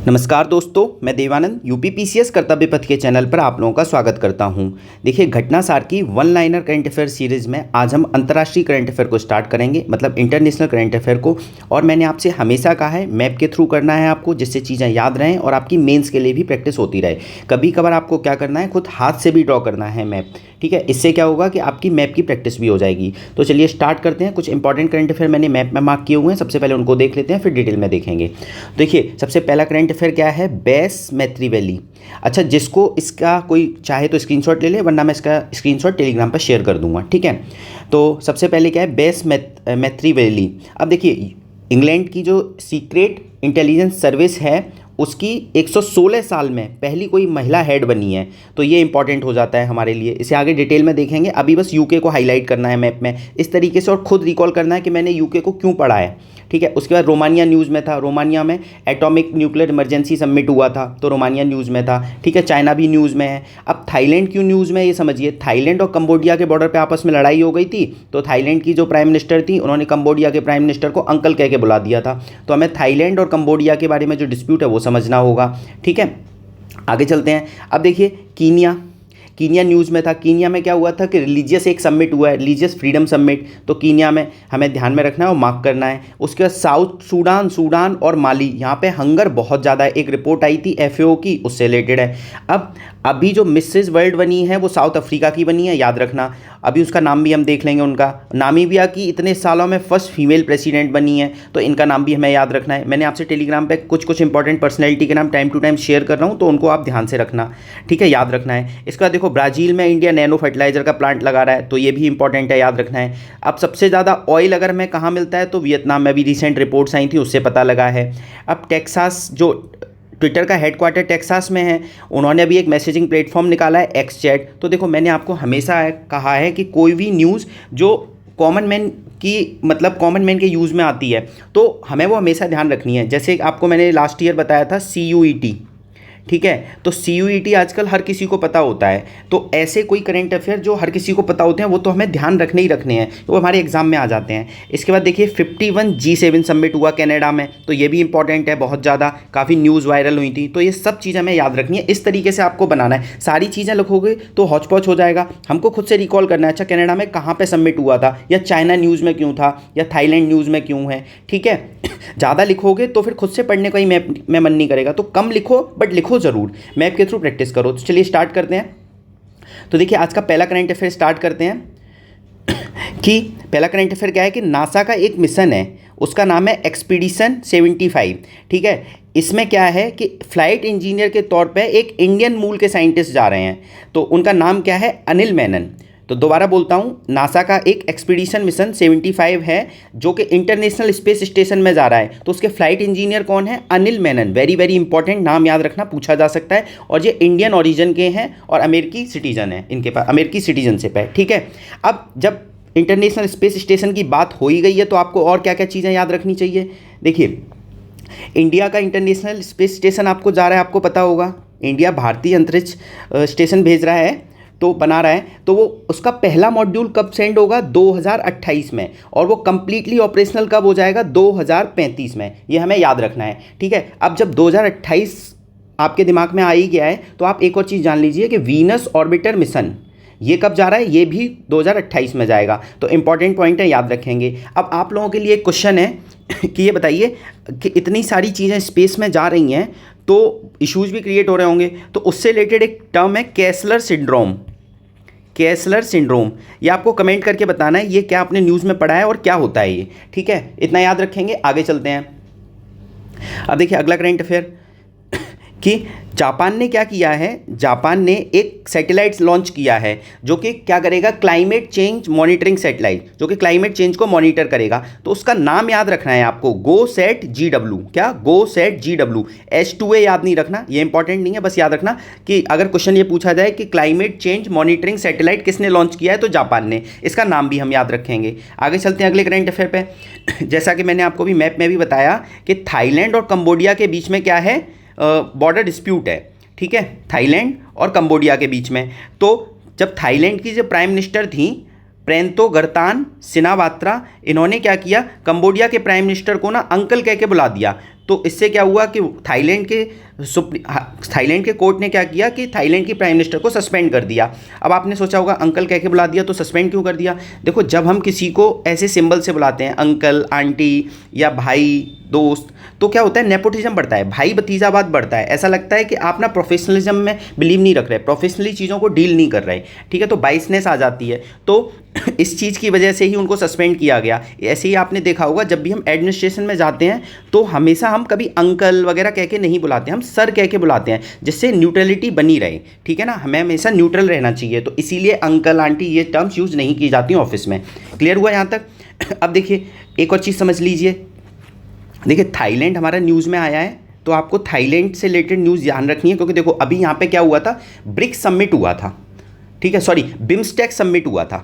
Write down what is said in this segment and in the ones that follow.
नमस्कार दोस्तों, मैं देवानंद यूपी पीसीएस कर्तव्य पथ के चैनल पर आप लोगों का स्वागत करता हूं। देखिए, घटनासार की one liner current affair series में आज हम अंतर्राष्ट्रीय करंट अफेयर को स्टार्ट करेंगे, मतलब इंटरनेशनल करंट अफेयर को। और मैंने आपसे हमेशा कहा है मैप के थ्रू करना है आपको, जिससे चीज़ें याद रहें और आपकी मेंस के लिए भी प्रैक्टिस होती रहे। कभी कभार आपको क्या करना है, खुद हाथ से भी ड्रॉ करना है मैप, ठीक है। इससे क्या होगा कि आपकी मैप की प्रैक्टिस भी हो जाएगी। तो चलिए स्टार्ट करते हैं। कुछ इंपॉर्टेंट करंट अफेयर मैंने मैप में मार्क किए हुए हैं, सबसे पहले उनको देख लेते हैं, फिर डिटेल में देखेंगे। देखिए, सबसे पहला करंट अफेयर क्या है, बेस मैत्री वैली। अच्छा, जिसको इसका कोई चाहे तो स्क्रीनशॉट ले ले, वरना मैं इसका स्क्रीनशॉट टेलीग्राम पर शेयर कर दूंगा, ठीक है। तो सबसे पहले क्या है, बेस मैत्री वैली। अब देखिए, इंग्लैंड की जो सीक्रेट इंटेलिजेंस सर्विस है उसकी 116 साल में पहली कोई महिला हेड बनी है, तो ये इंपॉर्टेंट हो जाता है हमारे लिए। इसे आगे डिटेल में देखेंगे, अभी बस यूके को हाईलाइट करना है मैप में इस तरीके से, और खुद रिकॉल करना है कि मैंने यूके को क्यों पढ़ा है, ठीक है। उसके बाद रोमानिया न्यूज़ में था, रोमानिया में एटॉमिक न्यूक्लियर इमरजेंसी समिट हुआ था, तो रोमानिया न्यूज़ में था, ठीक है। चाइना भी न्यूज़ में है। अब थाईलैंड क्यों न्यूज़ में, ये समझिए। थाईलैंड और कंबोडिया के बॉर्डर पे आपस में लड़ाई हो गई थी, तो थाईलैंड की जो प्राइम मिनिस्टर थी, उन्होंने कंबोडिया के प्राइम मिनिस्टर को अंकल कह के बुला दिया था। तो हमें थाईलैंड और कंबोडिया के बारे में जो डिस्प्यूट है वो समझना होगा, ठीक है। आगे चलते हैं। अब देखिए, कीनिया न्यूज़ में था। कीनिया में क्या हुआ था कि रिलीजियस एक समिट हुआ है, रिलीजियस फ्रीडम समिट, तो कीनिया में हमें ध्यान में रखना है और मार्क करना है। उसके बाद साउथ सूडान और माली, यहाँ पे हंगर बहुत ज़्यादा है। एक रिपोर्ट आई थी एफएओ की, उससे रिलेटेड है। अब अभी जो मिसेस वर्ल्ड बनी है वो साउथ अफ्रीका की बनी है, याद रखना। अभी उसका नाम भी हम देख लेंगे। उनका नामीबिया की इतने सालों में फर्स्ट फीमेल प्रेसिडेंट बनी है, तो इनका नाम भी हमें याद रखना है। मैंने आपसे टेलीग्राम पे कुछ इंपॉर्टेंट पर्सनैलिटी के नाम टाइम टू टाइम शेयर कर रहा हूँ, तो उनको आप ध्यान से रखना, ठीक है, याद रखना है। इसका देखो, ब्राज़ील में इंडिया नैनो फर्टिलाइजर का प्लांट लगा रहा है, तो ये भी इंपॉर्टेंट है, याद रखना है। अब सबसे ज़्यादा ऑयल अगर हमें कहाँ मिलता है, तो वियतनाम में भी रिसेंट रिपोर्ट्स आई थी, उससे पता लगा है। अब टेक्सास, जो ट्विटर का हेडक्वार्टर टेक्सास में है, उन्होंने अभी एक मैसेजिंग प्लेटफॉर्म निकाला है, एक्स चैट। तो देखो, मैंने आपको हमेशा कहा है कि कोई भी न्यूज़ जो कॉमन मैन की, मतलब कॉमन मैन के यूज़ में आती है, तो हमें वो हमेशा ध्यान रखनी है। जैसे आपको मैंने लास्ट ईयर बताया था CUET, ठीक है। तो CUET आजकल हर किसी को पता होता है, तो ऐसे कोई करंट अफेयर जो हर किसी को पता होते हैं वो तो हमें ध्यान रखने ही रखने हैं, वो हमारे एग्जाम में आ जाते हैं। इसके बाद देखिए, 51 G7 समिट हुआ कनाडा में, तो ये भी इंपॉर्टेंट है, बहुत ज़्यादा, काफ़ी न्यूज़ वायरल हुई थी। तो ये सब चीज़ें हमें याद रखनी है, इस तरीके से आपको बनाना है। सारी चीज़ें लिखोगे तो हौच पौच हो जाएगा। हमको खुद से रिकॉल करना है, अच्छा कनाडा में कहाँ पर समिट हुआ था, या चाइना न्यूज़ में क्यों था, या थाईलैंड न्यूज़ में क्यों है, ठीक है। ज़्यादा लिखोगे तो फिर खुद से पढ़ने का ही मैप में मन नहीं करेगा, तो कम लिखो बट लिखो ज़रूर, मैप के थ्रू प्रैक्टिस करो। तो चलिए स्टार्ट करते हैं। तो देखिए, आज का पहला करंट अफेयर स्टार्ट करते हैं कि पहला करंट अफेयर क्या है कि नासा का एक मिशन है, उसका नाम है एक्सपीडिशन 75, ठीक है। इसमें क्या है कि फ्लाइट इंजीनियर के तौर पे एक इंडियन मूल के साइंटिस्ट जा रहे हैं, तो उनका नाम क्या है, अनिल मेनन। तो दोबारा बोलता हूँ, नासा का एक एक्सपीडिशन मिशन 75 है जो कि इंटरनेशनल स्पेस स्टेशन में जा रहा है, तो उसके फ्लाइट इंजीनियर कौन है, Anil Menon. Very very important नाम, याद रखना, पूछा जा सकता है। और ये इंडियन ओरिजिन के हैं और अमेरिकी सिटीजन है, इनके पास अमेरिकी सिटीजनशिप है, ठीक है। अब जब इंटरनेशनल स्पेस स्टेशन की बात हो ही गई है, तो आपको और क्या क्या चीज़ें याद रखनी चाहिए। देखिए, इंडिया का इंटरनेशनल स्पेस स्टेशन आपको जा रहा है, आपको पता होगा। इंडिया भारतीय अंतरिक्ष स्टेशन भेज रहा है, तो बना रहा है, तो वो उसका पहला मॉड्यूल कब सेंड होगा, 2028 में, और वो कंप्लीटली ऑपरेशनल कब हो जाएगा, 2035 में। ये हमें याद रखना है, ठीक है। अब जब 2028 आपके दिमाग में आ ही गया है, तो आप एक और चीज़ जान लीजिए कि वीनस ऑर्बिटर मिशन ये कब जा रहा है, ये भी 2028 में जाएगा। तो इंपॉर्टेंट पॉइंट है, याद रखेंगे। अब आप लोगों के लिए एक क्वेश्चन है कि ये बताइए कि इतनी सारी चीज़ें स्पेस में जा रही हैं, तो इश्यूज भी क्रिएट हो रहे होंगे, तो उससे रिलेटेड एक टर्म है केसलर सिंड्रोम। ये आपको कमेंट करके बताना है ये क्या आपने न्यूज़ में पढ़ा है और क्या होता है ये, ठीक है। इतना याद रखेंगे, आगे चलते हैं। अब देखिए, अगला करंट अफेयर कि जापान ने क्या किया है, जापान ने एक सैटेलाइट लॉन्च किया है जो कि क्या करेगा, क्लाइमेट चेंज मॉनिटरिंग सैटेलाइट, जो कि क्लाइमेट चेंज को मॉनिटर करेगा। तो उसका नाम याद रखना है आपको, GoSat-GW। क्या, GoSat-GW। H2A याद नहीं रखना, ये इंपॉर्टेंट नहीं है, बस याद रखना कि अगर क्वेश्चन ये पूछा जाए कि क्लाइमेट चेंज मॉनिटरिंग सैटेलाइट किसने लॉन्च किया है, तो जापान ने, इसका नाम भी हम याद रखेंगे। आगे चलते हैं अगले करंट अफेयर पे। जैसा कि मैंने आपको भी मैप में भी बताया कि थाईलैंड और कंबोडिया के बीच में क्या है, बॉर्डर डिस्प्यूट है, ठीक है, थाईलैंड और कंबोडिया के बीच में। तो जब थाईलैंड की जो प्राइम मिनिस्टर थी प्रेंतो गर्तान सिनावात्रा, इन्होंने क्या किया, कंबोडिया के प्राइम मिनिस्टर को ना अंकल कह के बुला दिया। तो इससे क्या हुआ कि थाईलैंड के कोर्ट ने क्या किया कि थाईलैंड की प्राइम मिनिस्टर को सस्पेंड कर दिया। अब आपने सोचा होगा अंकल कह के बुला दिया तो सस्पेंड क्यों कर दिया। देखो, जब हम किसी को ऐसे सिंबल से बुलाते हैं अंकल, आंटी या भाई, दोस्त, तो क्या होता है, नेपोटिज्म बढ़ता है, भाई भतीजावाद बढ़ता है। ऐसा लगता है कि आप ना प्रोफेशनलिज्म में बिलीव नहीं रख रहे, प्रोफेशनली चीज़ों को डील नहीं कर रहे, ठीक है, तो बाइसनेस आ जाती है। तो इस चीज़ की वजह से ही उनको सस्पेंड किया गया। ऐसे ही आपने देखा होगा जब भी हम एडमिनिस्ट्रेशन में जाते हैं तो हमेशा हम कभी अंकल वगैरह कह के नहीं बुलाते, हम सर कह के बुलाते हैं, जिससे न्यूट्रलिटी बनी रहे, ठीक है ना, हमें हमेशा न्यूट्रल रहना चाहिए। तो इसीलिए अंकल, आंटी ये टर्म्स यूज़ नहीं की जाती ऑफिस में। क्लियर हुआ यहाँ तक। अब देखिए एक और चीज़ समझ लीजिए। देखिए थाईलैंड हमारा न्यूज़ में आया है, तो आपको थाईलैंड से रिलेटेड न्यूज़ ध्यान रखनी है, क्योंकि देखो अभी यहाँ पे क्या हुआ था, ब्रिक्स समिट हुआ था, ठीक है, सॉरी बिम्स्टेक समिट हुआ था,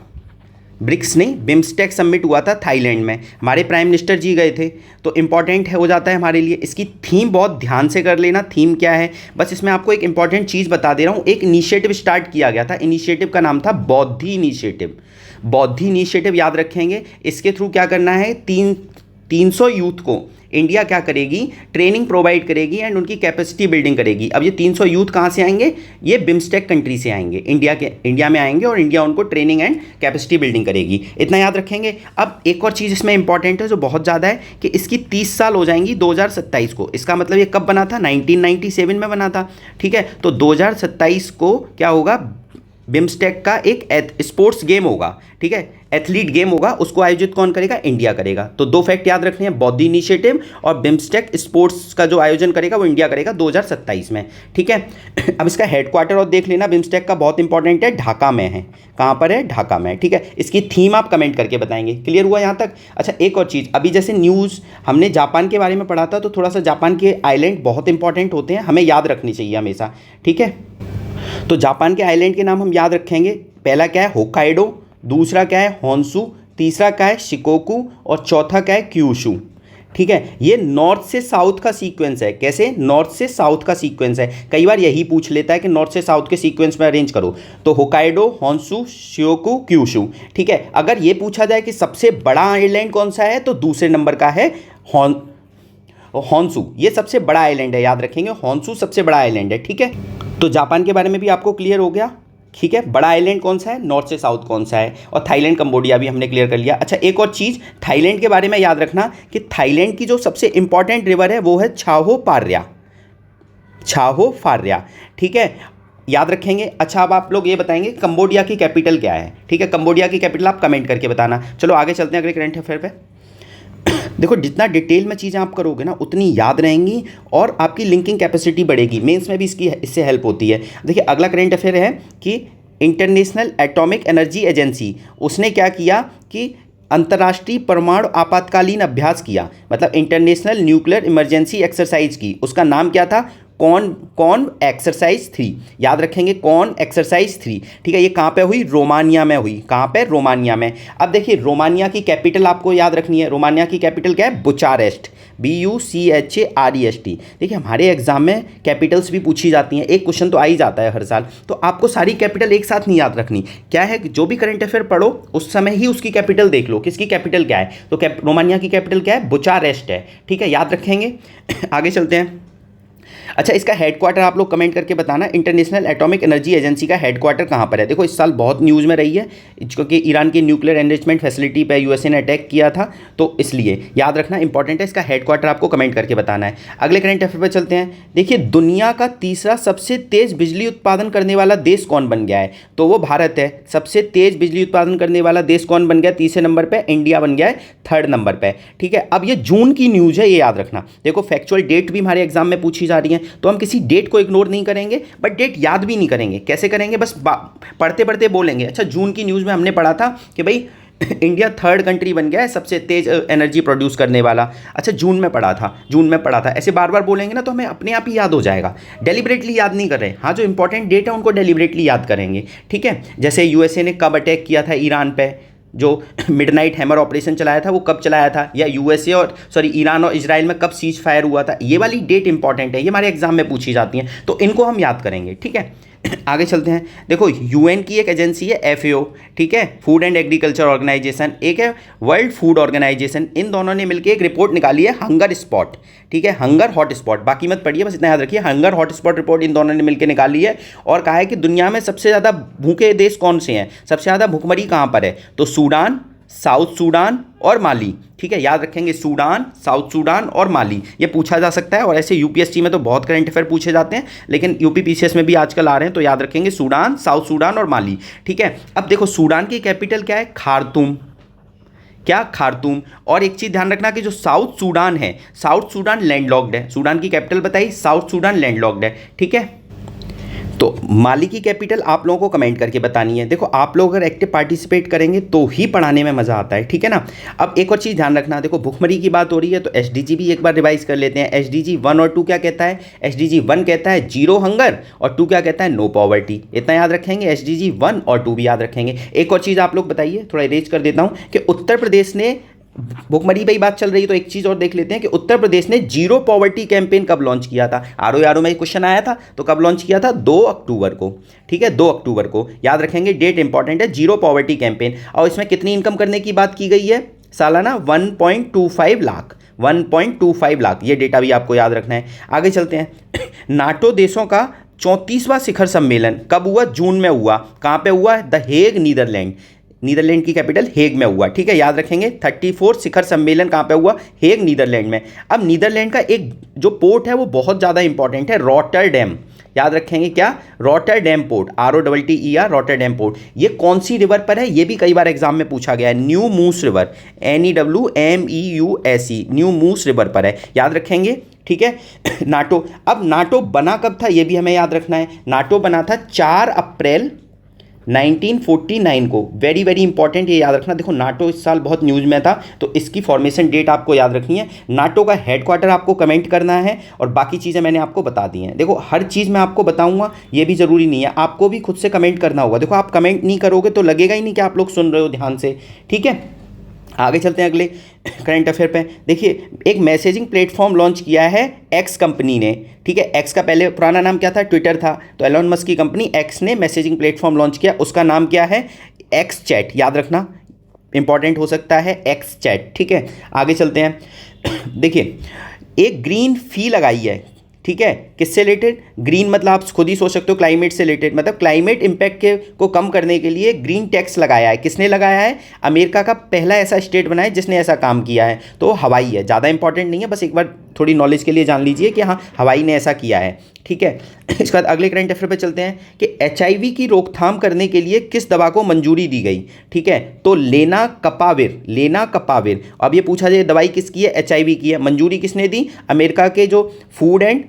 ब्रिक्स नहीं बिम्स्टेक समिट हुआ था थाईलैंड में, हमारे प्राइम मिनिस्टर जी गए थे। तो इंपॉर्टेंट है हो जाता है हमारे लिए। इसकी थीम बहुत ध्यान से कर लेना, थीम क्या है, बस इसमें आपको एक इंपॉर्टेंट चीज़ बता दे रहा हूँ। एक इनिशिएटिव स्टार्ट किया गया था, इनिशिएटिव का नाम था बौद्धि इनिशिएटिव। बौद्धि इनिशिएटिव याद रखेंगे। इसके थ्रू क्या करना है, 300 यूथ को इंडिया क्या करेगी, ट्रेनिंग प्रोवाइड करेगी एंड उनकी कैपेसिटी बिल्डिंग करेगी। अब ये 300 यूथ कहाँ से आएंगे, ये बिम्स्टेक कंट्री से आएंगे, इंडिया में आएंगे और इंडिया उनको ट्रेनिंग एंड कैपेसिटी बिल्डिंग करेगी। इतना याद रखेंगे। अब एक और चीज़ इसमें इंपॉर्टेंट है जो बहुत ज़्यादा है कि इसकी 30 साल हो जाएंगी 2027 को। इसका मतलब ये कब बना था, 1997 में बना था, ठीक है। तो 2027 को क्या होगा, बिम्स्टेक का एक स्पोर्ट्स गेम होगा, ठीक है, एथलीट गेम होगा, उसको आयोजित कौन करेगा, इंडिया करेगा। तो दो फैक्ट याद रखने हैं, बौद्धि इनिशिएटिव और बिम्स्टेक स्पोर्ट्स का जो आयोजन करेगा वो इंडिया करेगा 2027 में, ठीक है। अब इसका हेडक्वार्टर और देख लेना, बिम्स्टेक का बहुत इंपॉर्टेंट है, ढाका में है। कहाँ पर है, ढाका में, ठीक है। इसकी थीम आप कमेंट करके बताएंगे। क्लियर हुआ यहाँ तक। अच्छा एक और चीज़, अभी जैसे न्यूज़ हमने जापान के बारे में पढ़ा था, तो थोड़ा सा जापान के आइलैंड बहुत इंपॉर्टेंट होते हैं, हमें याद रखनी चाहिए हमेशा, ठीक है। तो जापान के आइलैंड के नाम हम याद रखेंगे। पहला क्या है, होक्काइडो, दूसरा क्या है, होन्शु, तीसरा क्या है, शिकोकू, और चौथा क्या है, क्यूशू, ठीक है। ये नॉर्थ से साउथ का सीक्वेंस है। कैसे, नॉर्थ से साउथ का सीक्वेंस है। कई बार यही पूछ लेता है कि नॉर्थ से साउथ के सीक्वेंस में अरेंज करो, तो होक्काइडो, होन्शु, शिकोकू, क्यूशू, ठीक है। अगर ये पूछा जाए कि सबसे बड़ा आइलैंड कौन सा है, तो दूसरे नंबर का है होन्शु। ये सबसे बड़ा आइलैंड है, याद रखेंगे, होन्शु सबसे बड़ा आइलैंड है, ठीक है। तो जापान के बारे में भी आपको क्लियर हो गया, ठीक है। बड़ा आइलैंड कौन सा है, नॉर्थ से साउथ कौन सा है, और थाईलैंड, कंबोडिया भी हमने क्लियर कर लिया। अच्छा एक और चीज़ थाईलैंड के बारे में याद रखना कि थाईलैंड की जो सबसे इंपॉर्टेंट रिवर है वो है छाहो पार्या, छाहो फार्या, ठीक है, याद रखेंगे। अच्छा अब आप लोग ये बताएंगे कंबोडिया की कैपिटल क्या है, ठीक है, कंबोडिया की कैपिटल आप कमेंट करके बताना। चलो आगे चलते हैं अगले करंट अफेयर पे। देखो जितना डिटेल में चीज़ें आप करोगे ना उतनी याद रहेंगी और आपकी लिंकिंग कैपेसिटी बढ़ेगी, मेंस में भी इससे हेल्प होती है। देखिए अगला करंट अफेयर है कि इंटरनेशनल एटॉमिक एनर्जी एजेंसी, उसने क्या किया कि अंतर्राष्ट्रीय परमाणु आपातकालीन अभ्यास किया, मतलब इंटरनेशनल न्यूक्लियर इमरजेंसी एक्सरसाइज की। उसका नाम क्या था, कौन एक्सरसाइज 3, याद रखेंगे, कौन एक्सरसाइज 3, ठीक है। ये कहाँ पे हुई, रोमानिया में हुई। कहाँ पे, रोमानिया में। अब देखिए रोमानिया की कैपिटल आपको याद रखनी है। रोमानिया की कैपिटल क्या है, बुचारेस्ट, BUCHAREST। देखिए हमारे एग्जाम में कैपिटल्स भी पूछी जाती हैं, एक क्वेश्चन तो आ ही जाता है हर साल, तो आपको सारी कैपिटल एक साथ नहीं याद रखनी। क्या है, जो भी करंट अफेयर पढ़ो उस समय ही उसकी कैपिटल देख लो, किसकी कैपिटल क्या है। तो रोमानिया की कैपिटल क्या है, बुचारेस्ट है, ठीक है, याद रखेंगे। आगे चलते हैं। अच्छा इसका हेडक्वार्टर आप लोग कमेंट करके बताना, इंटरनेशनल एटॉमिक एनर्जी एजेंसी का हेडक्वार्टर कहाँ पर है। देखो इस साल बहुत न्यूज़ में रही है क्योंकि ईरान की न्यूक्लियर एनरिचमेंट फैसिलिटी पे यूएसए ने अटैक किया था, तो इसलिए याद रखना इंपॉर्टेंट है। इसका हेडक्वार्टर आपको कमेंट करके बताना है। अगले करंट अफेयर पर चलते हैं। देखिए दुनिया का तीसरा सबसे तेज बिजली उत्पादन करने वाला देश कौन बन गया है, तो वो भारत है। सबसे तेज बिजली उत्पादन करने वाला देश कौन बन गया, तीसरे नंबर पर इंडिया बन गया है, 3rd नंबर पर, ठीक है। अब ये जून की न्यूज़ है, ये याद रखना। देखो फैक्चुअल डेट भी हमारे एग्जाम में पूछी जा रही है, तो हम किसी डेट को इग्नोर नहीं करेंगे, बट डेट याद भी नहीं करेंगे। कैसे करेंगे, बस पढ़ते पढ़ते बोलेंगे। अच्छा जून की न्यूज़ में हमने पढ़ा था कि भाई इंडिया 3rd कंट्री बन गया है सबसे तेज एनर्जी प्रोड्यूस करने वाला। अच्छा जून में पढ़ा था। ऐसे बार बार बोलेंगे ना तो हमें अपने आप ही याद हो जाएगा, डेलिबरेटली याद नहीं कर रहे। हाँ जो इंपॉर्टेंट डेट है उनको डेलिबरेटली याद करेंगे, ठीक है। जैसे यूएसए ने कब अटैक किया था ईरान पे, जो मिडनाइट हैमर ऑपरेशन चलाया था वो कब चलाया था, या ईरान और इजराइल में कब सीज फायर हुआ था, ये वाली डेट इंपॉर्टेंट है, ये हमारे एग्जाम में पूछी जाती हैं, तो इनको हम याद करेंगे, ठीक है। आगे चलते हैं। देखो यूएन की एक एजेंसी है एफएओ, ठीक है, फूड एंड एग्रीकल्चर ऑर्गेनाइजेशन, एक है वर्ल्ड फूड ऑर्गेनाइजेशन, इन दोनों ने मिलकर एक रिपोर्ट निकाली है हंगर स्पॉट, ठीक है, हंगर हॉट स्पॉट, बाकी मत पढ़िए, बस इतना याद रखिए, हंगर हॉट स्पॉट रिपोर्ट इन दोनों ने मिलकर निकाली है। और कहा है कि दुनिया में सबसे ज़्यादा भूखे देश कौन से हैं, सबसे ज़्यादा भूखमरी कहाँ पर है, तो सूडान, साउथ सूडान और माली, ठीक है, याद रखेंगे सूडान, साउथ सूडान और माली, ये पूछा जा सकता है। और ऐसे यूपीएससी में तो बहुत करंट अफेयर पूछे जाते हैं, लेकिन यूपीपीसीएस में भी आजकल आ रहे हैं, तो याद रखेंगे सूडान, साउथ सूडान और माली, ठीक है। अब देखो सूडान की कैपिटल क्या है, खार्तूम, क्या, खार्तूम। और एक चीज़ ध्यान रखना कि जो साउथ सूडान है, साउथ सूडान लैंडलॉक्ड है, सूडान की कैपिटल बताइए, साउथ सूडान लैंडलॉक्ड है, ठीक है। तो माली की कैपिटल आप लोगों को कमेंट करके बतानी है। देखो आप लोग अगर एक्टिव पार्टिसिपेट करेंगे तो ही पढ़ाने में मज़ा आता है, ठीक है ना। अब एक और चीज़ ध्यान रखना, देखो भुखमरी की बात हो रही है तो एसडीजी भी एक बार रिवाइज कर लेते हैं। एसडीजी 1 और 2 क्या कहता है, एसडीजी 1 कहता है जीरो हंगर और 2 क्या कहता है, नो पॉवर्टी, इतना याद रखेंगे। एसडीजी 1 और 2 भी याद रखेंगे। एक और चीज़ आप लोग बताइए, थोड़ा इरेज कर देता हूँ, कि उत्तर प्रदेश ने, भुखमरी पे ही बात चल रही है तो एक चीज़ और देख लेते हैं कि उत्तर प्रदेश ने जीरो पॉवर्टी कैंपेन कब लॉन्च किया था। आरओ में क्वेश्चन आया था, तो कब लॉन्च किया था, 2 अक्टूबर को, ठीक है, 2 अक्टूबर को, याद रखेंगे, डेट इंपॉर्टेंट है, जीरो पॉवर्टी कैंपेन। और इसमें कितनी इनकम करने की बात की गई है, सालाना 1.25 लाख, 1.25 लाख, ये डेटा भी आपको याद रखना है। आगे चलते हैं। नाटो देशों का 34वां शिखर सम्मेलन कब हुआ, जून में हुआ, कहाँ पे हुआ, द हेग, नीदरलैंड, नीदरलैंड की कैपिटल हेग में हुआ, ठीक है, याद रखेंगे। 34 शिखर सम्मेलन कहाँ पे हुआ, हेग, नीदरलैंड में। अब नीदरलैंड का एक जो पोर्ट है वो बहुत ज़्यादा इंपॉर्टेंट है, रॉटरडैम, याद रखेंगे, क्या, Rotterdam port, ROTTER, Rotterdam port. ये कौन सी रिवर पर है, ये भी कई बार एग्जाम में पूछा गया है, न्यू मूस रिवर, NEWMEUSE, न्यू मूस रिवर पर है, याद रखेंगे, ठीक है। नाटो, अब नाटो बना कब था ये भी हमें याद रखना है। नाटो बना था 4 अप्रैल 1949 को, वेरी वेरी इंपॉर्टेंट, ये याद रखना। देखो नाटो इस साल बहुत न्यूज़ में था, तो इसकी फॉर्मेशन डेट आपको याद रखनी है। नाटो का हेडक्वार्टर आपको कमेंट करना है और बाकी चीज़ें मैंने आपको बता दी हैं। देखो हर चीज़ मैं आपको बताऊंगा ये भी ज़रूरी नहीं है, आपको भी खुद से कमेंट करना होगा। देखो आप कमेंट नहीं करोगे तो लगेगा ही नहीं कि आप लोग सुन रहे हो ध्यान से, ठीक है। आगे चलते हैं अगले करंट अफेयर पे। देखिए एक मैसेजिंग प्लेटफॉर्म लॉन्च किया है एक्स कंपनी ने, ठीक है। एक्स का पहले पुराना नाम क्या था, ट्विटर था, तो एलोन मस्क की कंपनी एक्स ने मैसेजिंग प्लेटफॉर्म लॉन्च किया, उसका नाम क्या है, एक्स चैट, याद रखना, इंपॉर्टेंट हो सकता है एक्स चैट, ठीक है। आगे चलते हैं। देखिए एक ग्रीन फी लगाई है, ठीक है, किससे रिलेटेड, ग्रीन मतलब आप खुद ही सोच सकते हो क्लाइमेट से रिलेटेड, मतलब क्लाइमेट इंपैक्ट के को कम करने के लिए ग्रीन टैक्स लगाया है। किसने लगाया है, अमेरिका का पहला ऐसा स्टेट बना है जिसने ऐसा काम किया है, तो हवाई है। ज़्यादा इंपॉर्टेंट नहीं है, बस एक बार थोड़ी नॉलेज के लिए जान लीजिए कि हाँ हवाई ने ऐसा किया है, ठीक है। इसके बाद अगले करंट अफेयर पे चलते हैं कि HIV की रोकथाम करने के लिए किस दवा को मंजूरी दी गई, ठीक है, तो लेनाकपाविर, लेनाकपाविर। अब ये पूछा जाए दवाई किसकी है, HIV की है, मंजूरी किसने दी, अमेरिका के जो फूड एंड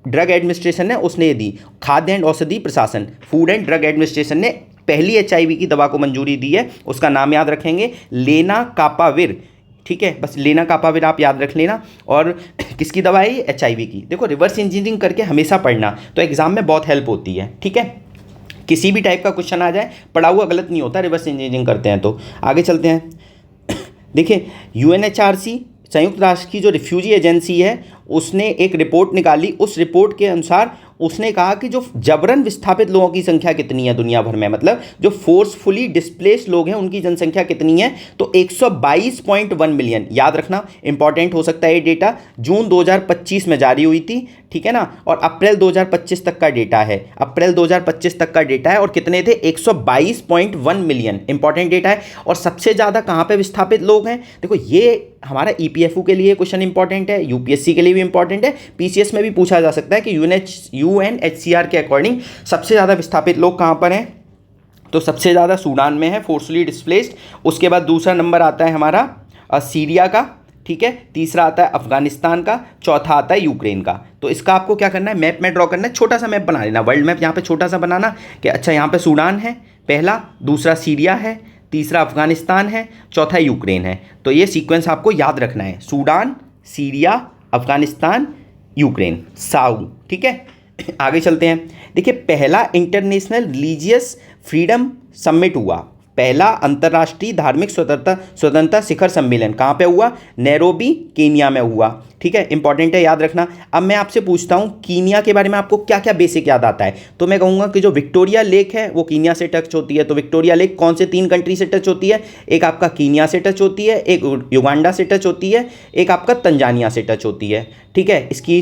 ड्रग एडमिनिस्ट्रेशन है उसने दी, खाद्य एंड औषधि प्रशासन, फूड एंड ड्रग एडमिनिस्ट्रेशन ने पहली HIV की दवा को मंजूरी दी है, उसका नाम याद रखेंगे, लेनाकापाविर, ठीक है, बस लेनाकापाविर आप याद रख लेना। और किसकी दवा है ये, HIV की। देखो रिवर्स इंजीनियरिंग करके हमेशा पढ़ना, तो एग्जाम में बहुत हेल्प होती है, ठीक है। किसी भी टाइप का क्वेश्चन आ जाए पढ़ा हुआ गलत नहीं होता, रिवर्स इंजीनियरिंग करते हैं तो। आगे चलते हैं। देखिए UNHRC, संयुक्त राष्ट्र की जो रिफ्यूजी एजेंसी है, उसने एक रिपोर्ट निकाली, उस रिपोर्ट के अनुसार उसने कहा कि जो जबरन विस्थापित लोगों की संख्या कितनी है दुनिया भर में, मतलब जो फोर्सफुली डिस्प्लेस्ड लोग हैं उनकी जनसंख्या कितनी है, तो 122.1 मिलियन, याद रखना, इंपॉर्टेंट हो सकता है ये डेटा, जून 2025 में जारी हुई थी, ठीक है ना, और अप्रैल 2025 तक का डेटा है, अप्रैल 2025 तक का डेटा है, और कितने थे, 122.1 मिलियन, इंपॉर्टेंट डेटा है। और सबसे ज़्यादा कहाँ पे विस्थापित लोग हैं, देखो ये हमारा EPFO के लिए क्वेश्चन इंपॉर्टेंट है, UPSC के लिए भी इंपॉर्टेंट है, PCS में भी पूछा जा सकता है कि UNHCR के अकॉर्डिंग सबसे ज़्यादा विस्थापित लोग कहाँ पर हैं, तो सबसे ज़्यादा सूडान में है, फोर्सफुली डिस्प्लेस्ड। उसके बाद दूसरा नंबर आता है हमारा सीरिया का, ठीक है, तीसरा आता है अफगानिस्तान का, चौथा आता है यूक्रेन का। तो इसका आपको क्या करना है, मैप में ड्रॉ करना है, छोटा सा मैप बना लेना, वर्ल्ड मैप यहाँ पे छोटा सा बनाना कि अच्छा यहाँ पे सूडान है पहला, दूसरा सीरिया है, तीसरा अफगानिस्तान है, चौथा यूक्रेन है। तो ये सीक्वेंस आपको याद रखना है, सूडान, सीरिया, अफगानिस्तान, यूक्रेन, साउ, ठीक है। आगे चलते हैं। देखिए पहला इंटरनेशनल रिलीजियस फ्रीडम समिट हुआ, पहला अंतर्राष्ट्रीय धार्मिक स्वतंत्रता शिखर सम्मेलन कहाँ पे हुआ? नैरोबी कीनिया में हुआ। ठीक है, इंपॉर्टेंट है, याद रखना। अब मैं आपसे पूछता हूँ कीनिया के बारे में आपको क्या क्या बेसिक याद आता है? तो मैं कहूँगा कि जो विक्टोरिया लेक है वो कीनिया से टच होती है। तो विक्टोरिया लेक कौन से 3 कंट्री से टच होती है? एक आपका कीनिया से टच होती है, एक युगांडा से टच होती है, एक आपका तंजानिया से टच होती है। ठीक है, इसकी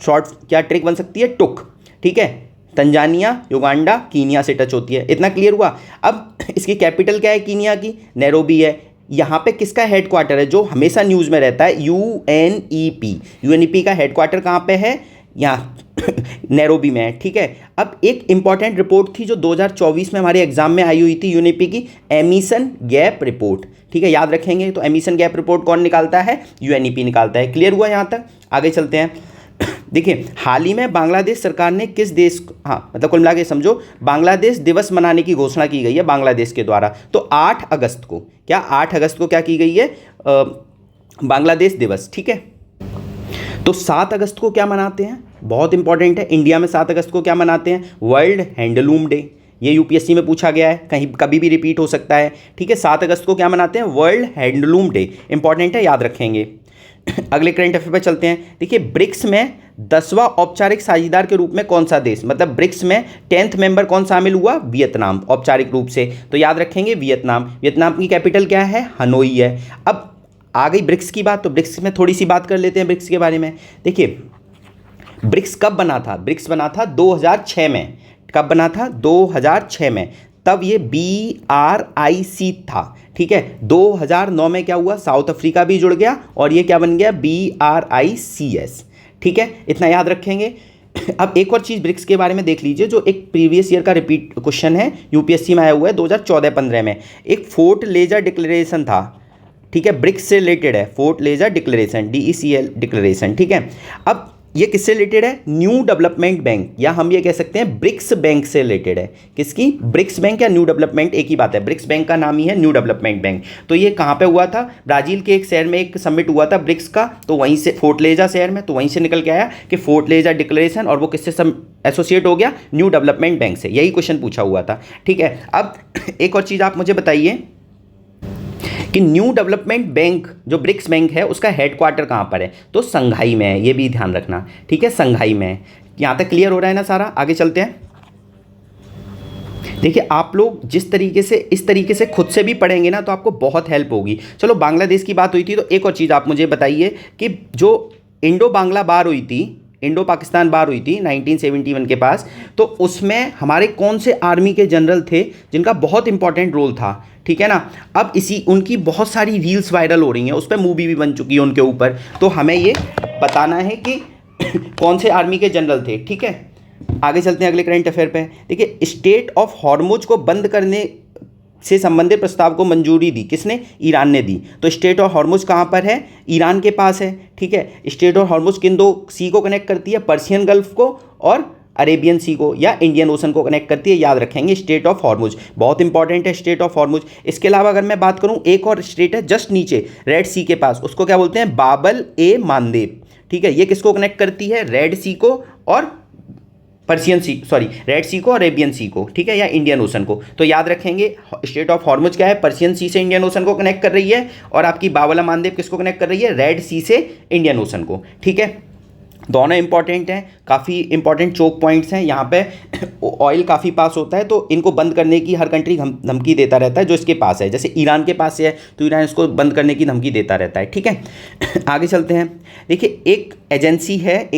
शॉर्ट क्या ट्रिक बन सकती है? टुक। ठीक है, तंजानिया, युगांडा, कीनिया से टच होती है। इतना क्लियर हुआ? अब इसकी कैपिटल क्या है कीनिया की? नैरोबी है। यहाँ पे किसका हेडक्वार्टर है जो हमेशा न्यूज़ में रहता है? यूएनईपी। यूएनईपी का हेडक्वार्टर कहाँ पे है? यहाँ नैरोबी में है। ठीक है, अब एक इंपॉर्टेंट रिपोर्ट थी जो 2024 में हमारे एग्जाम में आई हुई थी यूएनईपी की, एमिशन गैप रिपोर्ट। ठीक है, याद रखेंगे। तो एमिशन गैप रिपोर्ट कौन निकालता है? यूएनईपी निकालता है। क्लियर हुआ यहाँ तक? आगे चलते हैं। देखिए, हाल ही में बांग्लादेश सरकार ने किस देश, हाँ मतलब कुल मिला के समझो, बांग्लादेश दिवस मनाने की घोषणा की गई है बांग्लादेश के द्वारा। तो 8 अगस्त को क्या 8 अगस्त को क्या की गई है? बांग्लादेश दिवस। ठीक है, तो 7 अगस्त को क्या मनाते हैं? बहुत इंपॉर्टेंट है। इंडिया में 7 अगस्त को क्या मनाते हैं? World handloom day. ये यूपीएससी में पूछा गया है, कहीं कभी भी रिपीट हो सकता है। ठीक है, 7 अगस्त को क्या मनाते हैं? World handloom day. इंपॉर्टेंट है, याद रखेंगे। अगले करंट अफेयर पे चलते हैं। देखिए, ब्रिक्स में 10वां औपचारिक साझेदार के रूप में कौन सा देश, मतलब ब्रिक्स में 10th मेंबर कौन शामिल हुआ? वियतनाम, औपचारिक रूप से। तो याद रखेंगे वियतनाम। वियतनाम की कैपिटल क्या है? हनोई है। अब आ गई ब्रिक्स की बात, तो ब्रिक्स में थोड़ी सी बात कर लेते हैं ब्रिक्स के बारे में। देखिए, ब्रिक्स कब बना था? ब्रिक्स बना था 2006 में। कब बना था? 2006 में। तब ये BRIC था। ठीक है, 2009 में क्या हुआ? साउथ अफ्रीका भी जुड़ गया और ये क्या बन गया? BRICS। ठीक है, इतना याद रखेंगे। अब एक और चीज़ ब्रिक्स के बारे में देख लीजिए, जो एक प्रीवियस ईयर का रिपीट क्वेश्चन है, यूपीएससी में आया हुआ है 2014-15 में। एक फोर्ट लेजर डिक्लेरेशन था। ठीक है, ब्रिक्स से रिलेटेड है, fort ledger declaration, DECL declaration. ठीक है, अब ये किससे रिलेटेड है? न्यू डेवलपमेंट बैंक, या हम ये कह सकते हैं ब्रिक्स बैंक से रिलेटेड है। किसकी? ब्रिक्स बैंक या न्यू डेवलपमेंट, एक ही बात है। ब्रिक्स बैंक का नाम ही है न्यू डेवलपमेंट बैंक। तो ये कहाँ पे हुआ था? ब्राजील के एक शहर में एक समिट हुआ था ब्रिक्स का, तो वहीं से, फोर्टलेजा शहर में, तो वहीं से निकल के आया कि फोर्टलेजा डिक्लेरेशन, और वो किससे एसोसिएट हो गया? न्यू डेवलपमेंट बैंक से। यही क्वेश्चन पूछा हुआ था। ठीक है, अब एक और चीज़ आप मुझे बताइए कि न्यू डेवलपमेंट बैंक जो ब्रिक्स बैंक है उसका हेडक्वार्टर कहाँ पर है? तो संघाई में है। ये भी ध्यान रखना। ठीक है, संघाई में है। यहाँ तक क्लियर हो रहा है ना सारा? आगे चलते हैं। देखिए, आप लोग जिस तरीके से, इस तरीके से खुद से भी पढ़ेंगे ना तो आपको बहुत हेल्प होगी। चलो, बांग्लादेश की बात हुई थी, तो एक और चीज़ आप मुझे बताइए कि जो इंडो बांग्ला बार हुई थी, इंडो पाकिस्तान बार हुई थी 1971 के पास, तो उसमें हमारे कौन से आर्मी के जनरल थे जिनका बहुत इंपॉर्टेंट रोल था? ठीक है ना। अब उनकी बहुत सारी रील्स वायरल हो रही हैं, उस पर मूवी भी बन चुकी है उनके ऊपर। तो हमें ये बताना है कि कौन से आर्मी के जनरल थे। ठीक है, आगे चलते हैं अगले करंट अफेयर पे। देखिए, स्टेट ऑफ हॉर्मुज को बंद करने से संबंधित प्रस्ताव को मंजूरी दी किसने? ईरान ने दी। तो स्टेट ऑफ हॉर्मुज कहाँ पर है? ईरान के पास है। ठीक है, स्टेट ऑफ हॉर्मुज किन 2 सी को कनेक्ट करती है? पर्शियन गल्फ को और अरेबियन सी को, या इंडियन ओशन को कनेक्ट करती है। याद रखेंगे स्टेट ऑफ हॉर्मुज, बहुत इंपॉर्टेंट है स्टेट ऑफ हॉर्मुज। इसके अलावा अगर मैं बात करूं, एक और स्टेट है जस्ट नीचे रेड सी के पास, उसको क्या बोलते हैं? बाबल ए मानदेब। ठीक है, ये किसको कनेक्ट करती है? रेड सी को और पर्शियन सी, सॉरी रेड सी को, अरेबियन सी को। ठीक है, या इंडियन ओशन को। तो याद रखेंगे स्टेट ऑफ हॉर्मुज क्या है? पर्शियन सी से इंडियन ओशन को कनेक्ट कर रही है, और आपकी बाबल ए मानदेब किसको कनेक्ट कर रही है? रेड सी से इंडियन ओशन को। ठीक है, दोनों इंपॉर्टेंट हैं, काफ़ी इंपॉर्टेंट चोक पॉइंट्स हैं। यहाँ पे ऑयल काफ़ी पास होता है, तो इनको बंद करने की हर कंट्री धमकी देता रहता है जो इसके पास है। जैसे ईरान के पास है तो ईरान इसको बंद करने की धमकी देता रहता है। ठीक है, आगे चलते हैं। देखिए, एक एजेंसी है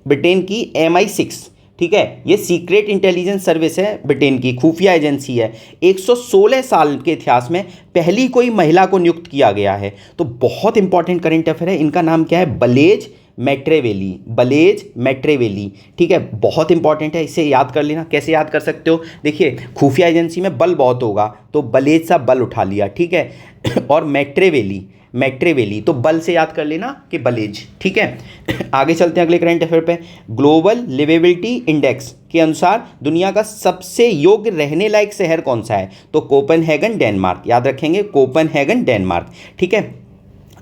ब्रिटेन की MI6। ठीक है, ये सीक्रेट इंटेलिजेंस सर्विस है ब्रिटेन की, खुफिया एजेंसी है। 116 साल के इतिहास में पहली कोई महिला को नियुक्त किया गया है। तो बहुत इंपॉर्टेंट करंट अफेयर है। इनका नाम क्या है? बलेज मैट्रेवेली। बलेज मैट्रेवेली। ठीक है, बहुत इंपॉर्टेंट है, इसे याद कर लेना। कैसे याद कर सकते हो? देखिए, खुफिया एजेंसी में बल बहुत होगा, तो बलेज सा बल उठा लिया। ठीक है, और मैट्रेवेली तो बल से याद कर लेना कि बलेज। ठीक है, आगे चलते हैं अगले करंट अफेयर पे। ग्लोबल लिवेबिलिटी इंडेक्स के अनुसार दुनिया का सबसे योग्य रहने लायक शहर कौन सा है? तो कोपेनहेगन डेनमार्क। याद रखेंगे, कोपेनहेगन डेनमार्क। ठीक है,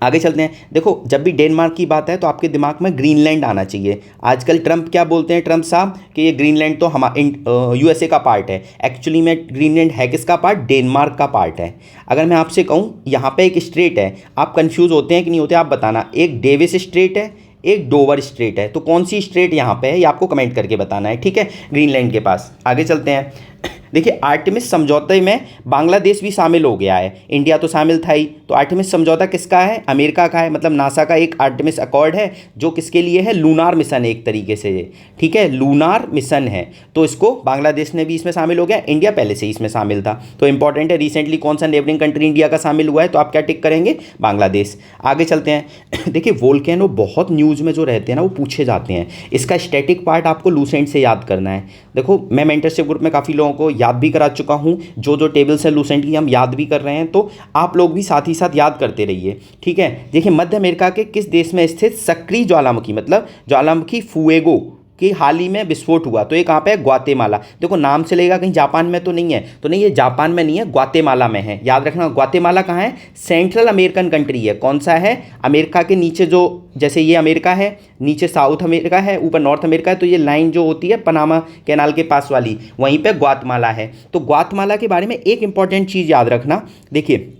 आगे चलते हैं। देखो जब भी डेनमार्क की बात है तो आपके दिमाग में ग्रीनलैंड आना चाहिए। आजकल ट्रंप क्या बोलते हैं, ट्रंप साहब, कि ये ग्रीनलैंड तो यूएसए का पार्ट है। एक्चुअली में ग्रीनलैंड है किसका पार्ट, डेनमार्क का पार्ट है। अगर मैं आपसे कहूँ यहाँ पे एक स्ट्रेट है, आप कंफ्यूज होते हैं कि नहीं होते, आप बताना। एक डेविस स्ट्रेट है, एक डोवर स्ट्रेट है, तो कौन सी स्ट्रेट यहाँ पे है ये आपको कमेंट करके बताना है, ठीक है, ग्रीनलैंड के पास। आगे चलते हैं। देखिए आर्टेमिस समझौते में बांग्लादेश भी शामिल हो गया है, इंडिया तो शामिल था ही। तो आर्टेमिस समझौता किसका है, अमेरिका का है। मतलब नासा का एक आर्टेमिस अकॉर्ड है जो किसके लिए है, लूनार मिशन है एक तरीके से, ठीक है, लूनार मिशन है। तो इसको बांग्लादेश ने भी इसमें शामिल हो गया, इंडिया पहले से ही इसमें शामिल था, तो इंपॉर्टेंट है। रिसेंटली कौन सा नेबरिंग कंट्री इंडिया का शामिल हुआ है, तो आप क्या टिक करेंगे, बांग्लादेश। आगे चलते हैं। देखिए वोल्केनो बहुत न्यूज़ में जो रहते हैं ना वो पूछे जाते हैं। इसका स्टैटिक पार्ट आपको लूसेंट से याद करना है। देखो मैं मेंटरशिप ग्रुप में काफ़ी लोगों को याद भी करा चुका हूँ, जो टेबल्स है लूसेंट की हम याद भी कर रहे हैं, तो आप लोग भी साथ ही साथ याद करते रहिए, ठीक है। देखिए मध्य अमेरिका के किस देश में स्थित सक्रिय ज्वालामुखी, मतलब ज्वालामुखी फुएगो कि हाल ही में विस्फोट हुआ, तो ये कहाँ पे है, ग्वातेमाला। देखो नाम से लगेगा कहीं जापान में तो नहीं है, तो नहीं, ये जापान में नहीं है, ग्वातेमाला में है, याद रखना। ग्वातेमाला कहाँ है, सेंट्रल अमेरिकन कंट्री है। कौन सा है, अमेरिका के नीचे जो, जैसे ये अमेरिका है, नीचे साउथ अमेरिका है, ऊपर नॉर्थ अमेरिका है, तो ये लाइन जो होती है पनामा कैनाल के पास वाली, वहीं पर ग्वातेमाला है। तो ग्वातेमाला के बारे में एक इंपॉर्टेंट चीज़ याद रखना। देखिए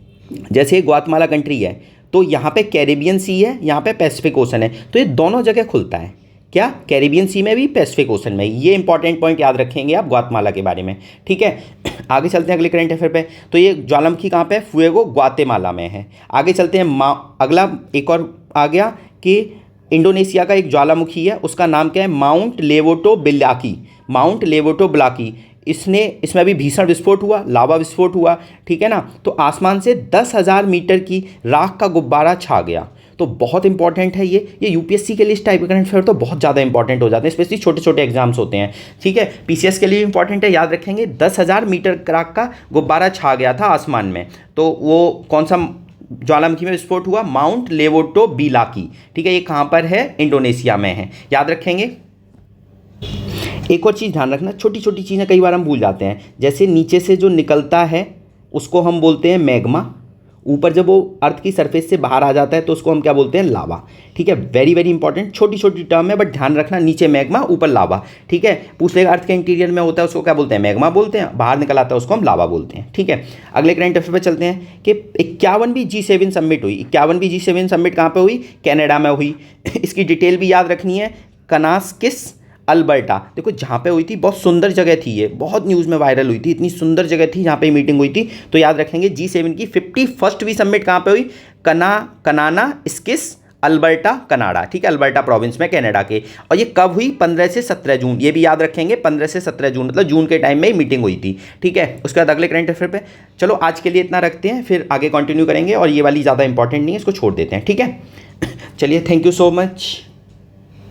जैसे ये ग्वातेमाला कंट्री है तो यहाँ पे कैरेबियन सी है, यहाँ पे पैसिफिक ओशन है, तो ये दोनों जगह खुलता है। क्या, कैरेबियन सी में भी, पैसिफिक ओशन में। ये इंपॉर्टेंट पॉइंट याद रखेंगे आप ग्वातेमाला के बारे में, ठीक है। आगे चलते हैं अगले करंट अफेयर पे। तो ये ज्वालामुखी कहाँ पे है, फुएगो ग्वातेमाला में है। आगे चलते हैं, अगला एक और आ गया कि इंडोनेशिया का एक ज्वालामुखी है, उसका नाम क्या है, माउंट लेवोटोबिलाकी, माउंट लेवोटोबिलाकी। इसमें अभी भीषण विस्फोट हुआ, लावा विस्फोट हुआ, ठीक है ना। तो आसमान से 10,000 मीटर की राख का गुब्बारा छा गया। तो बहुत इंपॉर्टेंट है ये यूपीएससी के लिए इस टाइप के करंट अफेयर तो बहुत ज़्यादा इंपॉर्टेंट हो जाते हैं, स्पेशली छोटे छोटे एग्जाम्स होते हैं, ठीक है। पीसीएस के लिए इंपॉर्टेंट है, याद रखेंगे। 10,000 मीटर राख का गुब्बारा छा गया था आसमान में, तो वो कौन सा ज्वालामुखी में विस्फोट हुआ, माउंट लेवोटोबिलाकी, ठीक है। ये कहाँ पर है, इंडोनेशिया में है, याद रखेंगे। एक और चीज़ ध्यान रखना, छोटी छोटी चीज़ें कई बार हम भूल जाते हैं, जैसे नीचे से जो निकलता है उसको हम बोलते हैं मैग्मा, ऊपर जब वो अर्थ की सरफेस से बाहर आ जाता है तो उसको हम क्या बोलते हैं, लावा, ठीक है। वेरी वेरी इंपॉर्टेंट, छोटी छोटी टर्म है बट ध्यान रखना, नीचे मैग्मा ऊपर लावा, ठीक है। पूछ लेगा अर्थ के इंटीरियर में होता है उसको क्या बोलते हैं, मैग्मा बोलते हैं, बाहर निकल आता है उसको हम लावा बोलते हैं, ठीक है। अगले करंट अफेयर पे चलते हैं कि 51वीं G7 समिट हुई। 51वीं G7 समिट कहाँ पर हुई, कनाडा में हुई। इसकी डिटेल भी याद रखनी है, कनास्किस अल्बर्टा। देखो जहाँ पे हुई थी बहुत सुंदर जगह थी, ये बहुत न्यूज़ में वायरल हुई थी, इतनी सुंदर जगह थी जहाँ पे मीटिंग हुई थी। तो याद रखेंगे G7 की 51वीं समिट कहाँ पे हुई, कनास्किस अल्बर्टा कनाडा, ठीक है, अल्बर्टा प्रोविंस में कनाडा के। और ये कब हुई, 15 से 17 जून, ये भी याद रखेंगे, 15 से 17 जून, मतलब जून के टाइम में ही मीटिंग हुई थी, ठीक है। उसके बाद अगले करंट अफेयर पे चलो आज के लिए इतना रखते हैं, फिर आगे कंटिन्यू करेंगे, और ये वाली ज़्यादा इंपॉर्टेंट नहीं है, इसको छोड़ देते हैं, ठीक है। चलिए, थैंक यू सो मच।